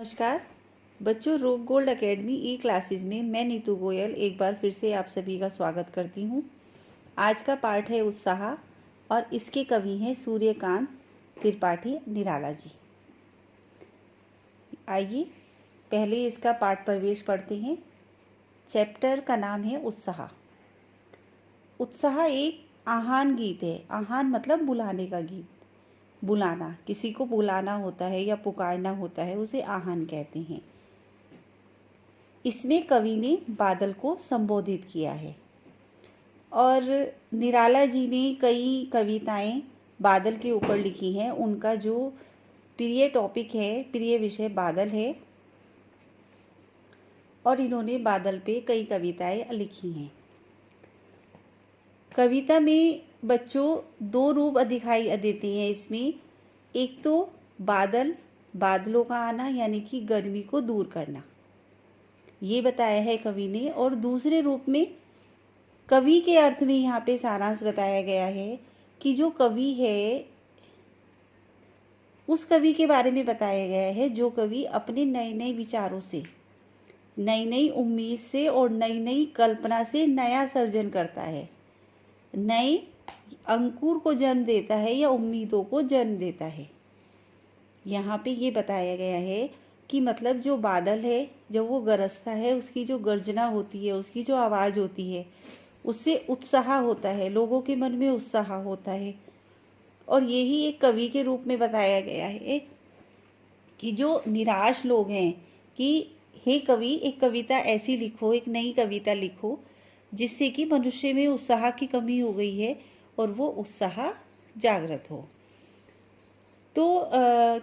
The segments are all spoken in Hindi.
नमस्कार बच्चों, रोक गोल्ड एकेडमी ई क्लासेस में मैं नीतू गोयल एक बार फिर से आप सभी का स्वागत करती हूँ। आज का पाठ है उत्साह और इसके कवि हैं सूर्यकांत त्रिपाठी निराला जी। आइए पहले इसका पाठ प्रवेश पढ़ते हैं। चैप्टर का नाम है उत्साह। उत्साह एक आह्वान गीत है। आह्वान मतलब बुलाने का गीत। बुलाना, किसी को बुलाना होता है या पुकारना होता है, उसे आह्वान कहते हैं। इसमें कवि ने बादल को संबोधित किया है और निराला जी ने कई कविताएं बादल के ऊपर लिखी हैं। उनका जो प्रिय टॉपिक है, प्रिय विषय बादल है और इन्होंने बादल पे कई कविताएं लिखी हैं। कविता में बच्चों दो रूप दिखाई देते हैं इसमें। एक तो बादलों का आना यानी कि गर्मी को दूर करना, ये बताया है कवि ने। और दूसरे रूप में कवि के अर्थ में यहाँ पे सारांश बताया गया है कि जो कवि है उस कवि के बारे में बताया गया है जो कवि अपने नए नए विचारों से, नई नई उम्मीद से और नई नई कल्पना से नया सर्जन करता है, नए अंकुर को जन्म देता है या उम्मीदों को जन्म देता है। यहाँ पे ये बताया गया है कि मतलब जो बादल है जब वो गरजता है, उसकी जो गर्जना होती है, उसकी जो आवाज़ होती है, उससे उत्साह होता है, लोगों के मन में उत्साह होता है। और यही एक कवि के रूप में बताया गया है कि जो निराश लोग हैं कि हे कवि, एक कविता ऐसी लिखो, एक नई कविता लिखो जिससे कि मनुष्य में उत्साह की कमी हो गई है और वो उत्साह जागृत हो। तो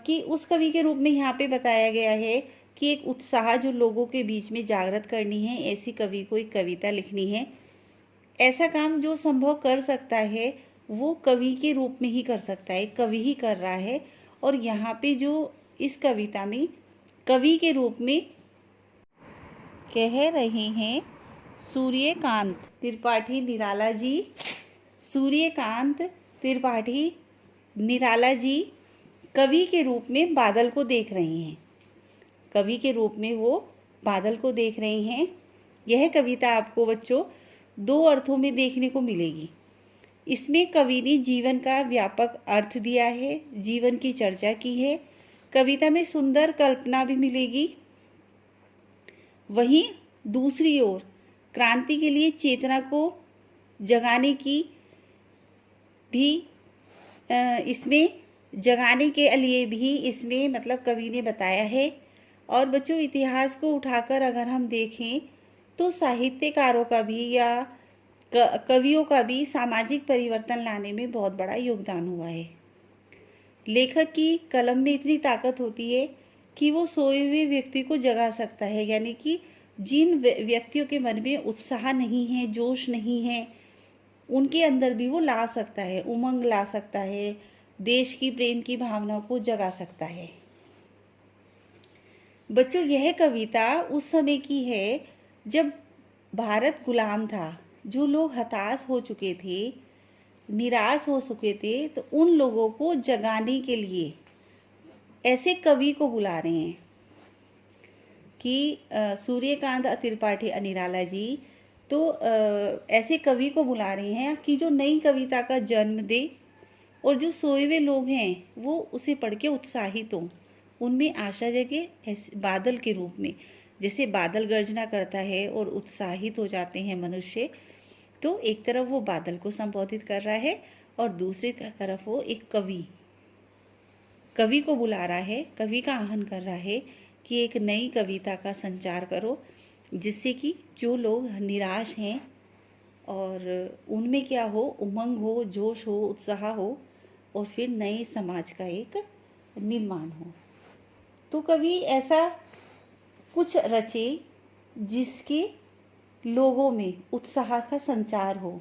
कि उस कवि के रूप में यहाँ पे बताया गया है कि एक उत्साह जो लोगों के बीच में जागृत करनी है, ऐसी कवि को एक कविता लिखनी है। ऐसा काम जो संभव कर सकता है वो कवि के रूप में ही कर सकता है, कवि ही कर रहा है। और यहाँ पे जो इस कविता में कवि के रूप में कह रहे हैं सूर्यकांत त्रिपाठी निराला जी। सूर्यकांत त्रिपाठी निराला जी कवि के रूप में बादल को देख रहे हैं। कवि के रूप में वो बादल को देख रहे हैं। यह कविता आपको बच्चों दो अर्थों में देखने को मिलेगी। इसमें कवि ने जीवन का व्यापक अर्थ दिया है, जीवन की चर्चा की है। कविता में सुंदर कल्पना भी मिलेगी। वहीं दूसरी ओर क्रांति के लिए चेतना को जगाने की भी इसमें जगाने के लिए भी इसमें मतलब कवि ने बताया है। और बच्चों इतिहास को उठाकर अगर हम देखें तो साहित्यकारों का भी या कवियों का भी सामाजिक परिवर्तन लाने में बहुत बड़ा योगदान हुआ है। लेखक की कलम में इतनी ताकत होती है कि वो सोए हुए व्यक्ति को जगा सकता है, यानी कि जिन व्यक्तियों के मन में उत्साह नहीं है, जोश नहीं है, उनके अंदर भी वो ला सकता है, उमंग ला सकता है, देश की प्रेम की भावना को जगा सकता है। बच्चों यह कविता उस समय की है जब भारत गुलाम था। जो लोग हताश हो चुके थे, निराश हो चुके थे, तो उन लोगों को जगाने के लिए ऐसे कवि को बुला रहे हैं कि सूर्यकांत त्रिपाठी निराला जी तो ऐसे कवि को बुला रहे हैं कि जो नई कविता का जन्म दे और जो सोए हुए लोग हैं वो उसे पढ़ के उत्साहित हों, उनमें आशा जगे। बादल के रूप में जैसे बादल गर्जना करता है और उत्साहित हो जाते हैं मनुष्य, तो एक तरफ वो बादल को संबोधित कर रहा है और दूसरी तरफ वो एक कवि को बुला रहा है, कवि का आह्वान कर रहा है कि एक नई कविता का संचार करो जिससे कि जो लोग निराश हैं और उनमें क्या हो, उमंग हो, जोश हो, उत्साह हो और फिर नए समाज का एक निर्माण हो। तो कवि ऐसा कुछ रचे जिसके लोगों में उत्साह का संचार हो,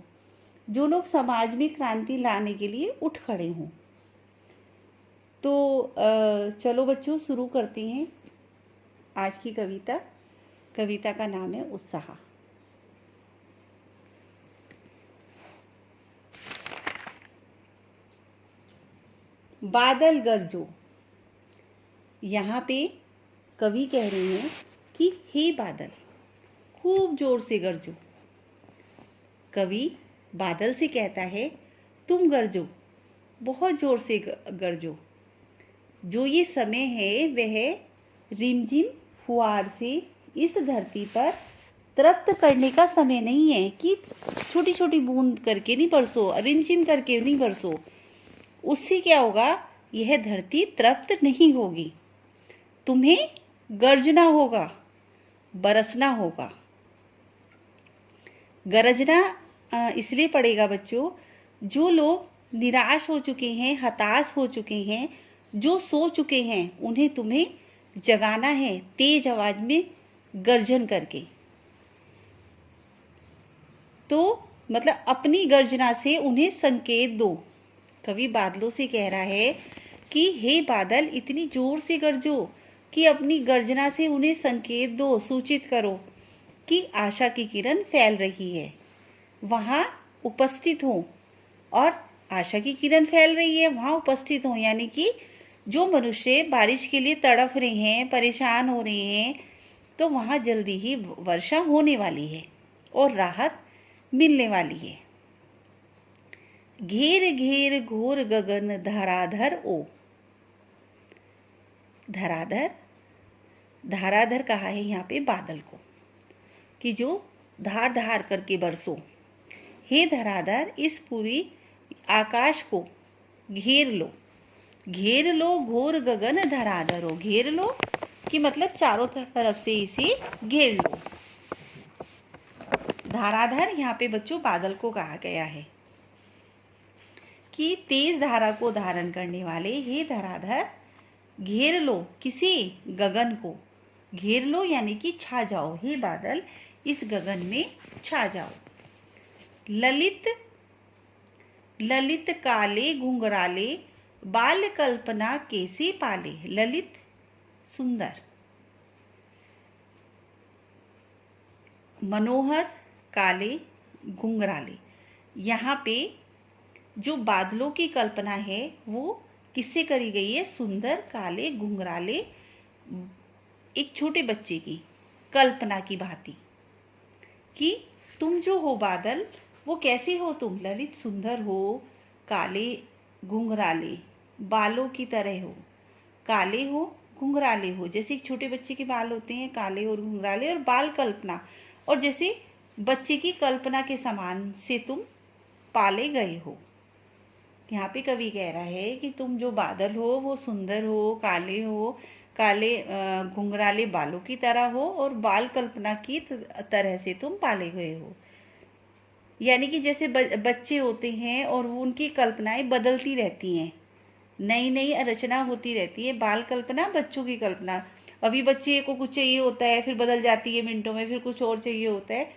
जो लोग समाज में क्रांति लाने के लिए उठ खड़े हों। तो चलो बच्चों शुरू करते हैं आज की कविता। कविता का नाम है उत्साह। बादल गरजो। यहाँ पे कवि कह रहे हैं कि हे बादल खूब जोर से गरजो। कवि बादल से कहता है तुम गरजो, बहुत जोर से गरजो। जो ये समय है वह रिमझिम फुहार से इस धरती पर तृप्त करने का समय नहीं है कि छोटी छोटी बूंद करके नहीं बरसो, रिमझिम करके नहीं बरसो। उससे क्या होगा, यह धरती तृप्त नहीं होगी। तुम्हें गरजना होगा, बरसना होगा। गरजना इसलिए पड़ेगा बच्चों, जो लोग निराश हो चुके हैं, हताश हो चुके हैं, जो सो चुके हैं, उन्हें तुम्हें जगाना है तेज आवाज में गर्जन करके। तो मतलब अपनी गर्जना से उन्हें संकेत दो। कवि बादलों से कह रहा है कि हे बादल इतनी जोर से गरजो कि अपनी गर्जना से उन्हें संकेत दो, सूचित करो कि आशा की किरण फैल रही है, वहाँ उपस्थित हो। और आशा की किरण फैल रही है, वहाँ उपस्थित हो, यानी कि जो मनुष्य बारिश के लिए तड़फ रहे हैं, परेशान हो रहे हैं, तो वहाँ जल्दी ही वर्षा होने वाली है और राहत मिलने वाली है। घेर घेर घोर गगन धराधर ओ। धराधर, धराधर कहा है यहाँ पे बादल को कि जो धार धार करके बरसो। हे धराधर इस पूरी आकाश को घेर लो। घेर लो घोर गगन धराधर हो। घेर लो कि मतलब चारों तरफ से इसे घेर लो। धाराधर यहाँ पे बच्चों बादल को कहा गया है कि तेज धारा को धारण करने वाले हे धराधर घेर लो किसी गगन को। घेर लो यानी कि छा जाओ। हे बादल इस गगन में छा जाओ। ललित ललित काले घुंघराले बाल कल्पना कैसे पाले। ललित सुंदर, मनोहर, काले, घुंघराले। यहाँ पे जो बादलों की कल्पना है वो किससे करी गई है? सुंदर, काले, घुंघराले एक छोटे बच्चे की कल्पना की भांति कि तुम जो हो बादल वो कैसे हो? तुम ललित सुंदर हो, काले घुंघराले बालों की तरह हो। काले हो, घुंघराले हो, जैसे एक छोटे बच्चे के बाल होते हैं काले और घुंघराले, और बाल कल्पना, और जैसे बच्चे की कल्पना के समान से तुम पाले गए हो। यहाँ पे कवि कह रहा है कि तुम जो बादल हो वो सुंदर हो, काले हो, काले घुंघराले बालों की तरह हो, और बाल कल्पना की तरह से तुम पाले गए हो। यानी कि जैसे बच्चे होते हैं और वो उनकी कल्पनाएं बदलती रहती हैं, नई नई रचना होती रहती है। बाल कल्पना बच्चों की कल्पना, अभी बच्चे को कुछ चाहिए होता है फिर बदल जाती है मिनटों में, फिर कुछ और चाहिए होता है।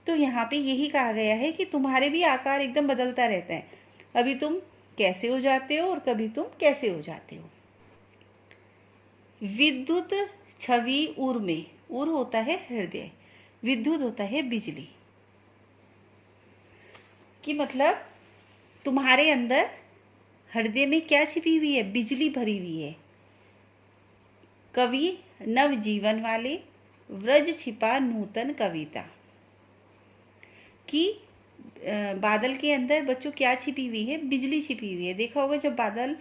तो यहाँ पे यही कहा गया है कि तुम्हारे भी आकार एकदम बदलता रहता है। अभी तुम कैसे हो जाते हो और कभी तुम कैसे हो जाते हो। विद्युत छवि उर में, उर होता है हृदय, विद्युत होता है बिजली, कि मतलब तुम्हारे अंदर हृदय में क्या छिपी हुई है? बिजली भरी हुई है। कवि नव जीवन वाले व्रज छिपा नूतन कविता, कि बादल के अंदर बच्चों क्या छिपी हुई है? बिजली छिपी हुई है। देखा होगा जब बादल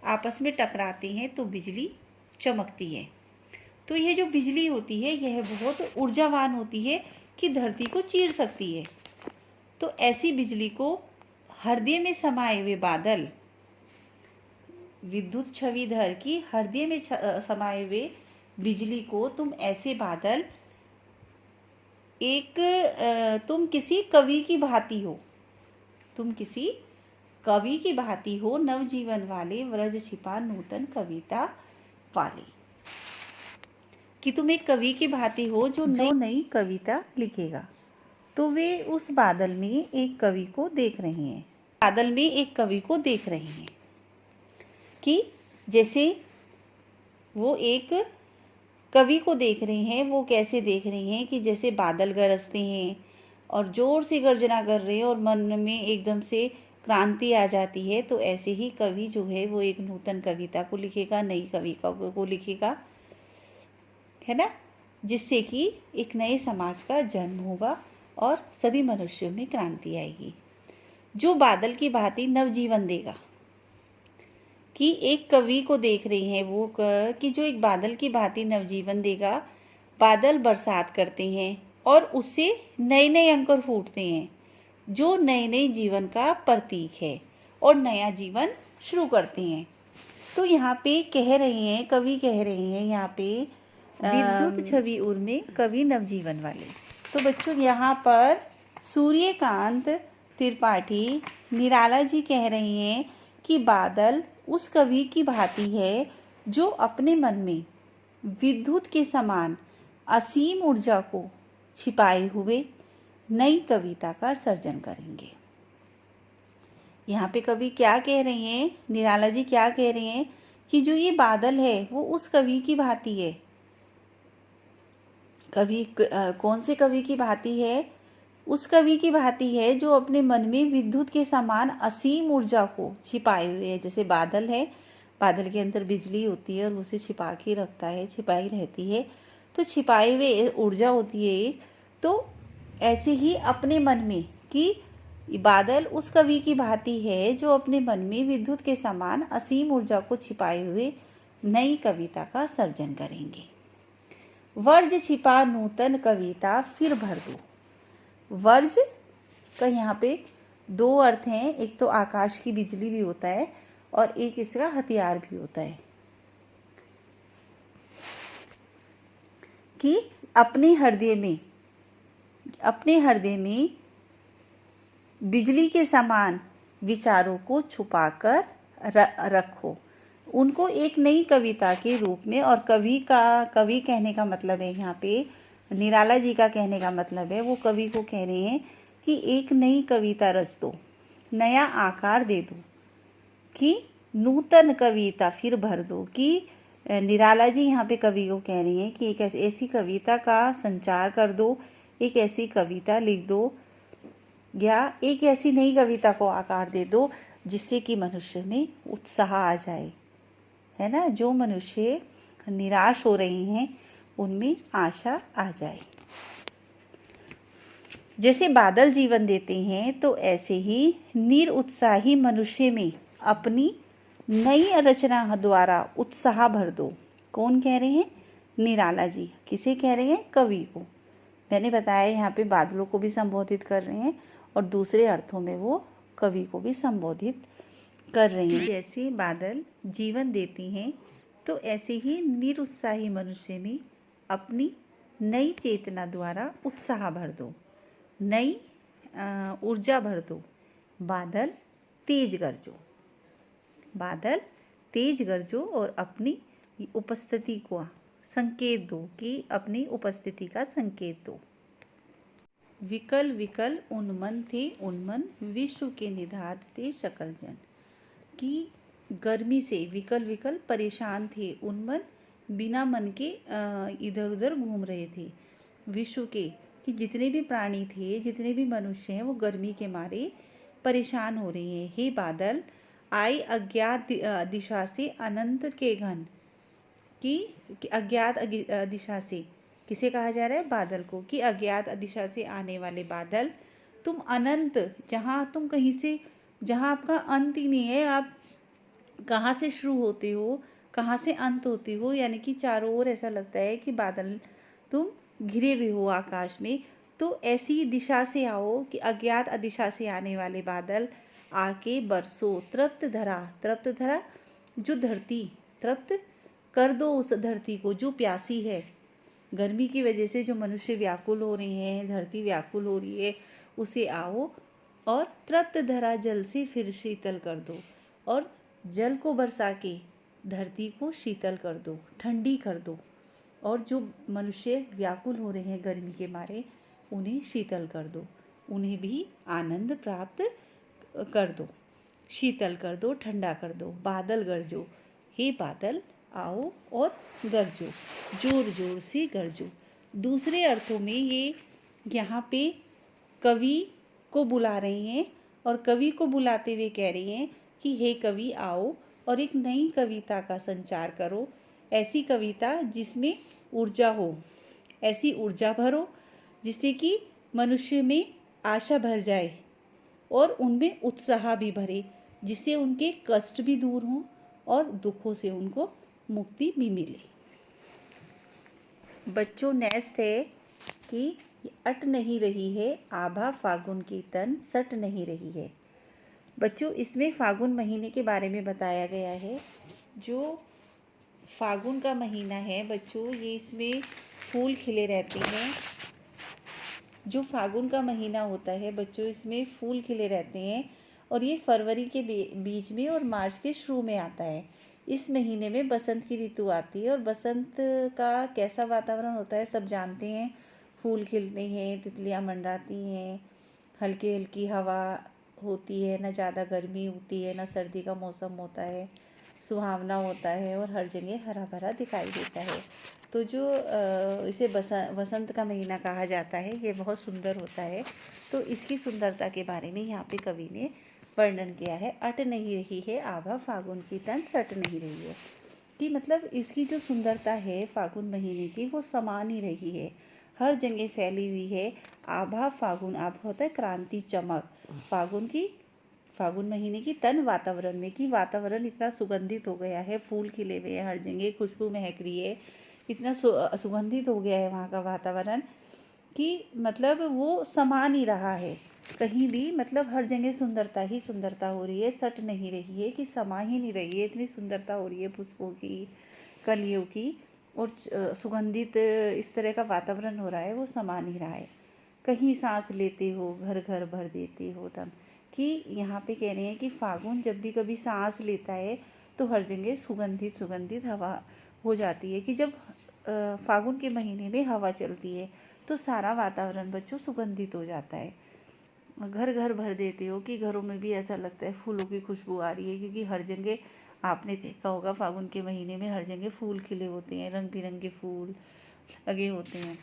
आपस में टकराते हैं तो बिजली चमकती है। तो यह जो बिजली होती है यह बहुत ऊर्जावान होती है कि धरती को चीर सकती है। तो ऐसी बिजली को हृदय में समाये हुए बादल, विद्युत छविधर की हृदय में समाये हुए बिजली को तुम ऐसे बादल, एक तुम किसी कवि की भांति हो, तुम किसी कवि की भांति हो, नवजीवन वाले व्रज छिपा नूतन कविता वाले, कि तुम एक कवि की भांति हो जो नई कविता लिखेगा। तो वे उस बादल में एक कवि को देख रहे हैं, बादल में एक कवि को देख रहे हैं कि जैसे वो एक कवि को देख रहे हैं। वो कैसे देख रहे हैं कि जैसे बादल गरजते हैं और जोर से गर्जना कर रहे हैं और मन में एकदम से क्रांति आ जाती है। तो ऐसे ही कवि जो है वो एक नूतन कविता को लिखेगा, नई कविता को लिखेगा। है ना, जिससे कि एक नए समाज का जन्म होगा और सभी मनुष्यों में क्रांति आएगी। जो बादल की भांति नवजीवन देगा, कि एक कवि को देख रही हैं वो कि जो एक बादल की भांति नवजीवन देगा। बादल बरसात करते हैं और उससे नए नए अंकुर फूटते हैं, जो नए नए जीवन का प्रतीक है और नया जीवन शुरू करते हैं। तो यहाँ पे कह रहे हैं, कवि कह रहे हैं यहाँ पे, विद्युत छवि उर्मे कवि नवजीवन वाले। तो बच्चों यहाँ पर सूर्यकांत त्रिपाठी निराला जी कह रहे हैं कि बादल उस कवि की भांति है जो अपने मन में विद्युत के समान असीम ऊर्जा को छिपाए हुए नई कविता का सर्जन करेंगे। यहाँ पे कवि क्या कह रहे हैं, निराला जी क्या कह रहे हैं कि जो ये बादल है वो उस कवि की भांति है। कवि कौन से कवि की भांति है? उस कवि की भांति है जो अपने मन में विद्युत के समान असीम ऊर्जा को छिपाए हुए है। जैसे बादल है, बादल के अंदर बिजली होती है और उसे छिपा के रखता है, छिपाई रहती है, तो छिपाए हुए ऊर्जा होती है। तो ऐसे ही अपने मन में कि बादल उस कवि की भांति है जो अपने मन में विद्युत के समान असीम ऊर्जा को छिपाए हुए नई कविता का सर्जन करेंगे। वर्ज छिपा नूतन कविता फिर भर दो। वर्ज का यहाँ पे दो अर्थ हैं, एक तो आकाश की बिजली भी होता है और एक इसका हथियार भी होता है। कि अपने हृदय में बिजली के समान विचारों को छुपाकर रखो, उनको एक नई कविता के रूप में। और कवि कहने का मतलब है यहाँ पे, निराला जी का कहने का मतलब है, वो कवि को कह रहे हैं कि एक नई कविता रच दो, नया आकार दे दो, कि नूतन कविता फिर भर दो। कि निराला जी यहाँ पे कवि को कह रही हैं कि एक ऐसी कविता का संचार कर दो, एक ऐसी कविता लिख दो, या एक ऐसी नई कविता को आकार दे दो जिससे कि मनुष्य में उत्साह आ जाए, है ना। जो मनुष्य निराश हो रहे हैं उनमें आशा आ जाए। जैसे बादल जीवन देते हैं, तो ऐसे ही निरुत्साही मनुष्य में अपनी नई रचना द्वारा उत्साह भर दो। कौन कह रहे हैं? निराला जी। किसे कह रहे हैं? कवि को। मैंने बताया यहाँ पे बादलों को भी संबोधित कर रहे हैं और दूसरे अर्थों में वो कवि को भी संबोधित कर रहे हैं। जैसे बादल जीवन देती हैं, तो ऐसे ही निरुत्साही मनुष्य में अपनी नई चेतना द्वारा उत्साह भर दो, नई ऊर्जा भर दो। बादल तेज गरजो, बादल तेज गरजो और अपनी उपस्थिति को संकेत दो, कि अपनी उपस्थिति का संकेत दो। विकल विकल उन्मन थे उन्मन, विश्व के निधात थे सकल जन। कि गर्मी से विकल विकल परेशान थे, उन्मन बिना मन के इधर उधर घूम रहे थे। विश्व के, कि जितने भी प्राणी थे, जितने भी मनुष्य हैं, वो गर्मी के मारे परेशान हो रहे हैं। हे बादल, आई अज्ञात दिशा से अनंत के घन। कि अज्ञात दिशा से किसे कहा जा रहा है? बादल को। कि अज्ञात दिशा से आने वाले बादल, तुम अनंत, जहाँ तुम कहीं से, जहाँ आपका अंत ही नहीं है, आप कहाँ से शुरू होते हो, कहाँ से अंत होते हो, यानी कि चारों ओर ऐसा लगता है कि बादल तुम घिरे हुए हो आकाश में। तो ऐसी दिशा से आओ कि अज्ञात दिशा से आने वाले बादल आके बरसो तृप्त धरा, जो धरती, तृप्त कर दो उस धरती को जो प्यासी है। गर्मी की वजह से जो मनुष्य व्याकुल हो रहे हैं, धरती व्याकुल हो रही है, उसे आओ और तृप्त धरा जल से फिर शीतल कर दो, और जल को बरसा के धरती को शीतल कर दो, ठंडी कर दो। और जो मनुष्य व्याकुल हो रहे हैं गर्मी के मारे, उन्हें शीतल कर दो, उन्हें भी आनंद प्राप्त कर दो, शीतल कर दो, ठंडा कर दो। बादल गरजो, हे बादल आओ और गरजो, जोर जोर से गरजो। दूसरे अर्थों में ये यहाँ पे कवि को बुला रहे हैं, और कवि को बुलाते हुए कह रही हैं कि हे कवि आओ और एक नई कविता का संचार करो, ऐसी कविता जिसमें ऊर्जा हो, ऐसी ऊर्जा भरो जिससे कि मनुष्य में आशा भर जाए और उनमें उत्साह भी भरे, जिससे उनके कष्ट भी दूर हों और दुखों से उनको मुक्ति भी मिले। बच्चों नेक्स्ट है कि अट नहीं रही है आभा फागुन की तन सट नहीं रही है। बच्चों इसमें फागुन महीने के बारे में बताया गया है। जो फागुन का महीना है बच्चों, ये इसमें फूल खिले रहते हैं। जो फागुन का महीना होता है बच्चों, इसमें फूल खिले रहते हैं और ये फरवरी के बीच में और मार्च के शुरू में आता है। इस महीने में बसंत की ऋतु आती है और बसंत का कैसा वातावरण होता है सब जानते हैं। फूल खिलते हैं, तितलियां मंडराती हैं, हल्की हल्की हवा होती है, ना ज़्यादा गर्मी होती है ना सर्दी का मौसम होता है, सुहावना होता है और हर जगह हरा भरा दिखाई देता है। तो जो इसे वसंत का महीना कहा जाता है, ये बहुत सुंदर होता है। तो इसकी सुंदरता के बारे में यहाँ पे कवि ने वर्णन किया है। अट नहीं रही है आभा फागुन की तन सट नहीं रही है, कि मतलब इसकी जो सुंदरता है फागुन महीने की वो समा नहीं रही है, हर जगह फैली हुई है। आभा फागुन, आभा होता है क्रांति, चमक। फागुन महीने की तन वातावरण में, कि वातावरण इतना सुगंधित हो गया है, फूल खिले हुए हैं हर जगह, खुशबू महक रही है, इतना सुगंधित हो गया है वहाँ का वातावरण कि मतलब वो समा नहीं रहा है कहीं भी, मतलब हर जगह सुंदरता ही सुंदरता हो रही है, सट नहीं रही है, कि समा ही नहीं रही है, इतनी सुंदरता हो रही है पुष्पों की, कलियों की, और सुगंधित इस तरह का वातावरण हो रहा है, वो समा नहीं रहा है। कहीं सांस लेते हो घर घर भर देते हो दम, कि यहाँ पे कह रहे हैं कि फागुन जब भी कभी सांस लेता है तो हर जगह सुगंधित सुगंधित हवा हो जाती है। कि जब फागुन के महीने में हवा चलती है तो सारा वातावरण बच्चों सुगंधित हो जाता है, घर घर भर देते हो, कि घरों में भी ऐसा लगता है फूलों की खुशबू आ रही है, क्योंकि हर जगह आपने देखा होगा फागुन के महीने में हर जगह फूल खिले होते हैं, रंग बिरंगे फूल लगे होते हैं।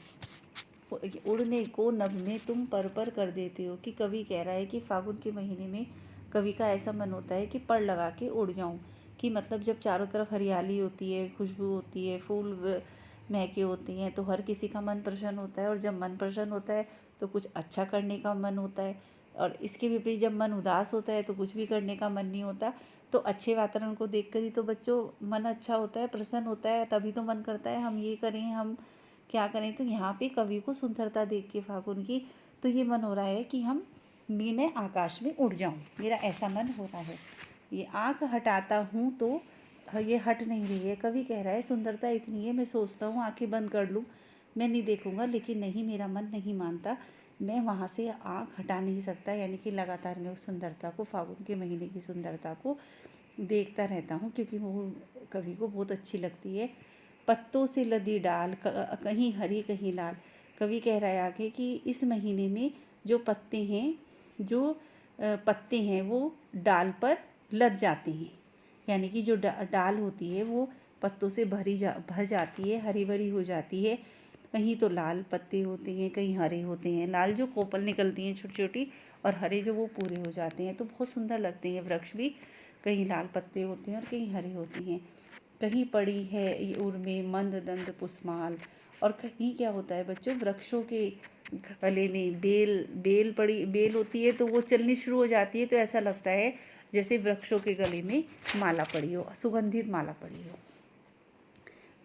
उड़ने को नभ में तुम पर कर देते हो, कि कवि कह रहा है कि फागुन के महीने में कवि का ऐसा मन होता है कि पर लगा के उड़ जाऊं, कि मतलब जब चारों तरफ हरियाली होती है, खुशबू होती है, फूल महके होते हैं तो हर किसी का मन प्रसन्न होता है, और जब मन प्रसन्न होता है तो कुछ अच्छा करने का मन होता है, और इसके विपरीत जब मन उदास होता है तो कुछ भी करने का मन नहीं होता। तो अच्छे वातावरण को देखकर ही तो बच्चों मन अच्छा होता है, प्रसन्न होता है, तभी तो मन करता है हम ये करें, हम क्या करें। तो यहाँ पे कवि को सुंदरता देख के फागुन की, तो ये मन हो रहा है कि मैं आकाश में उड़ जाऊं, मेरा ऐसा मन हो रहा है। ये आँख हटाता हूँ तो ये हट नहीं रही है। कवि कह रहा है सुंदरता इतनी है, मैं सोचता हूँ आंखें बंद कर लूँ, मैं नहीं देखूंगा, लेकिन नहीं, मेरा मन नहीं मानता, मैं वहाँ से आँख हटा नहीं सकता। यानी कि लगातार मैं उस सुंदरता को, फागुन के महीने की सुंदरता को देखता रहता हूँ, क्योंकि वो कवि को बहुत अच्छी लगती है। पत्तों से लदी डाल कहीं हरी कहीं लाल। कवि कह रहा है आगे कि इस महीने में जो पत्ते हैं, जो पत्ते हैं वो डाल पर लद जाते हैं, यानी कि जो डाल होती है वो पत्तों से भर जाती है, हरी भरी हो जाती है। कहीं तो लाल पत्ते होते हैं, कहीं हरे होते हैं, लाल जो कोपल निकलती हैं छोटी छोटी, और हरे जो वो पूरे हो जाते हैं। तो बहुत सुंदर लगते हैं वृक्ष भी, कहीं लाल पत्ते होते हैं और कहीं हरे होते हैं। कहीं पड़ी है उर में मंद दंड पुष्माल, और कहीं क्या होता है बच्चों, वृक्षों के गले में बेल होती है, तो वो चलनी शुरू हो जाती है, तो ऐसा लगता है जैसे वृक्षों के गले में माला पड़ी हो, सुगंधित माला पड़ी हो।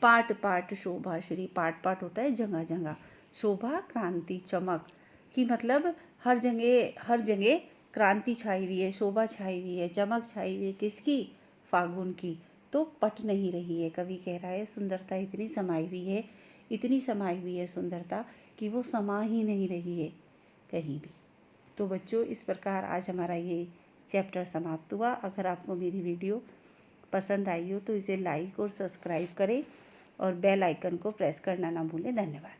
पाट पाट शोभा श्री, पाट पाट होता है जगह जगह, शोभा क्रांति चमक, कि मतलब हर जगह क्रांति छाई हुई है, शोभा छाई हुई है, चमक छाई हुई है, किसकी, फागुन की। तो पट नहीं रही है, कवि कह रहा है सुंदरता इतनी समाई हुई है, इतनी समाई हुई है सुंदरता, कि वो समा ही नहीं रही है कहीं भी। तो बच्चों इस प्रकार आज हमारा ये चैप्टर समाप्त हुआ। अगर आपको मेरी वीडियो पसंद आई हो तो इसे लाइक और सब्सक्राइब करें और बेल आइकन को प्रेस करना ना भूलें। धन्यवाद।